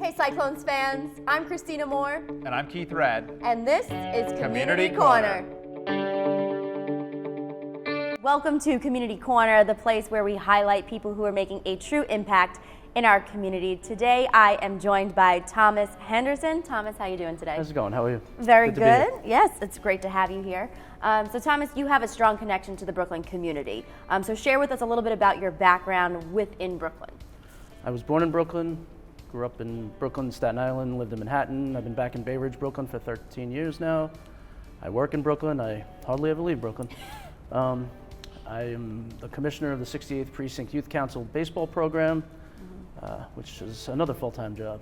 Hey Cyclones fans, I'm Christina Moore. And I'm Keith Rad. And this is Community Corner. Welcome to Community Corner, the place where we highlight people who are making a true impact in our community. Today I am joined by Thomas Henderson. Thomas, how are you doing today? How's it going? How are you? Very good. Yes, it's great to have you here. So Thomas, you have a strong connection to the Brooklyn community. So share with us a little bit about your background within Brooklyn. I was born in Brooklyn, grew up in Brooklyn, Staten Island, lived in Manhattan. I've been back in Bay Ridge, Brooklyn for 13 years now. I work in Brooklyn. I hardly ever leave Brooklyn. I am the commissioner of the 68th Precinct Youth Council baseball program, which is another full-time job.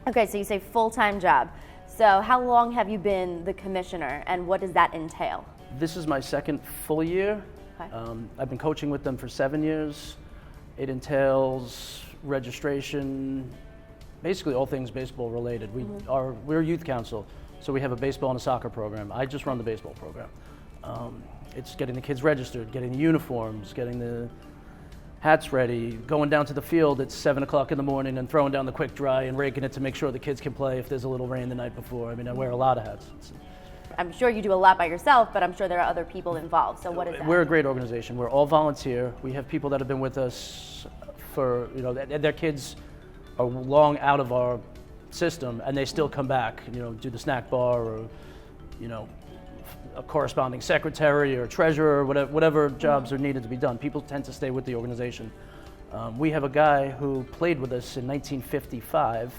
Okay, so you say full-time job. So how long have you been the commissioner and what does that entail? This is my second full year. Okay. I've been coaching with them for 7 years. It entails registration, basically all things baseball related. We're a youth council, so we have a baseball and a soccer program. I just run the baseball program. It's getting the kids registered, getting the uniforms, getting the hats ready, going down to the field at 7 o'clock in the morning and throwing down the quick dry and raking it to make sure the kids can play if there's a little rain the night before. I mean, I wear a lot of hats. I'm sure you do a lot by yourself, but I'm sure there are other people involved. So what is that? We're a great organization. We're all volunteer. We have people that have been with us for, their kids are long out of our system and they still come back, do the snack bar or, a corresponding secretary or treasurer or whatever jobs are needed to be done. People tend to stay with the organization. We have a guy who played with us in 1955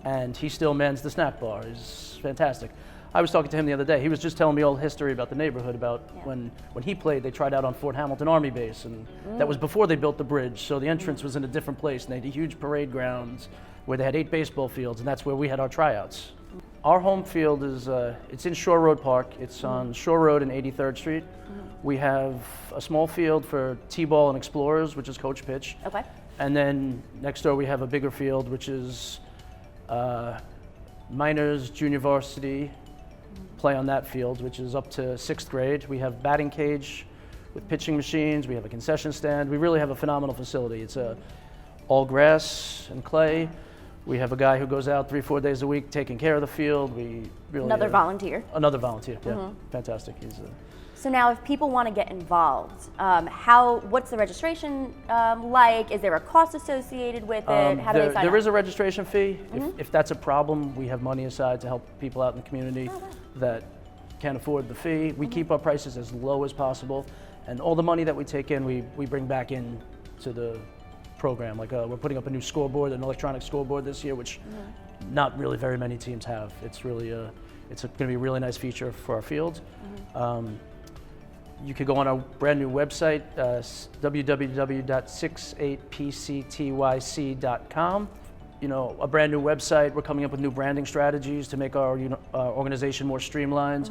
and he still mans the snack bar. He's fantastic. I was talking to him the other day. He was just telling me all the history about the neighborhood, about when he played, they tried out on Fort Hamilton Army Base, and that was before they built the bridge, so the entrance was in a different place, and they had a huge parade grounds where they had 8 baseball fields, and that's where we had our tryouts. Our home field is, it's in Shore Road Park. It's on Shore Road and 83rd Street. We have a small field for T-ball and explorers, which is coach pitch. Okay. And then next door we have a bigger field, which is minors, junior varsity, play on that field, which is up to 6th grade. We have batting cage with pitching machines. We have a concession stand. We really have a phenomenal facility. It's all grass and clay. We have a guy who goes out 3-4 days a week taking care of the field. We really Another volunteer. Another volunteer. Yeah, fantastic. So now, if people want to get involved, what's the registration like? Is there a cost associated with it? How do they sign up? There is a registration fee. If that's a problem, we have money aside to help people out in the community that can't afford the fee. We keep our prices as low as possible, and all the money that we take in, we bring back in to the program. Like we're putting up a new scoreboard, an electronic scoreboard this year, which not really very many teams have. It's really it's going to be a really nice feature for our field. You could go on our brand new website, www.68pctyc.com. A brand new website. We're coming up with new branding strategies to make our organization more streamlined.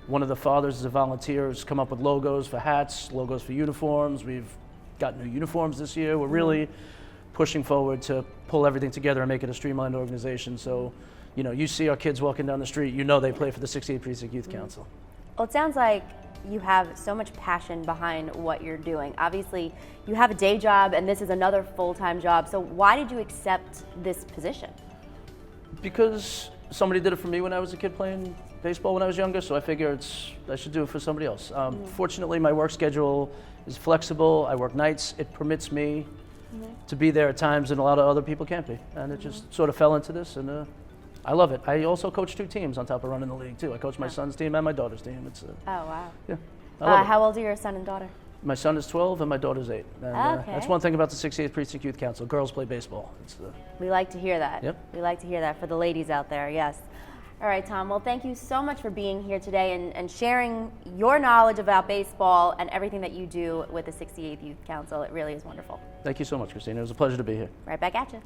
One of the fathers is a volunteer who's come up with logos for hats, logos for uniforms. We've got new uniforms this year. We're really pushing forward to pull everything together and make it a streamlined organization. So, you see our kids walking down the street, they play for the 68th Precinct Youth Council. Well, it sounds like you have so much passion behind what you're doing. Obviously, you have a day job and this is another full-time job. So why did you accept this position? Because somebody did it for me when I was a kid playing baseball when I was younger, so I figure I should do it for somebody else. Fortunately, my work schedule is flexible. I work nights. It permits me to be there at times and a lot of other people can't be. And it just sort of fell into this, and I love it. I also coach 2 teams on top of running the league too. I coach my son's team and my daughter's team. Oh wow. Yeah. I love it. How old are your son and daughter? My son is 12 and my daughter's 8. And, that's one thing about the 68th Precinct Youth Council. Girls play baseball. We like to hear that. Yep. We like to hear that for the ladies out there, yes. All right, Tom. Well, thank you so much for being here today and sharing your knowledge about baseball and everything that you do with the 68th Youth Council. It really is wonderful. Thank you so much, Christina. It was a pleasure to be here. Right back at you.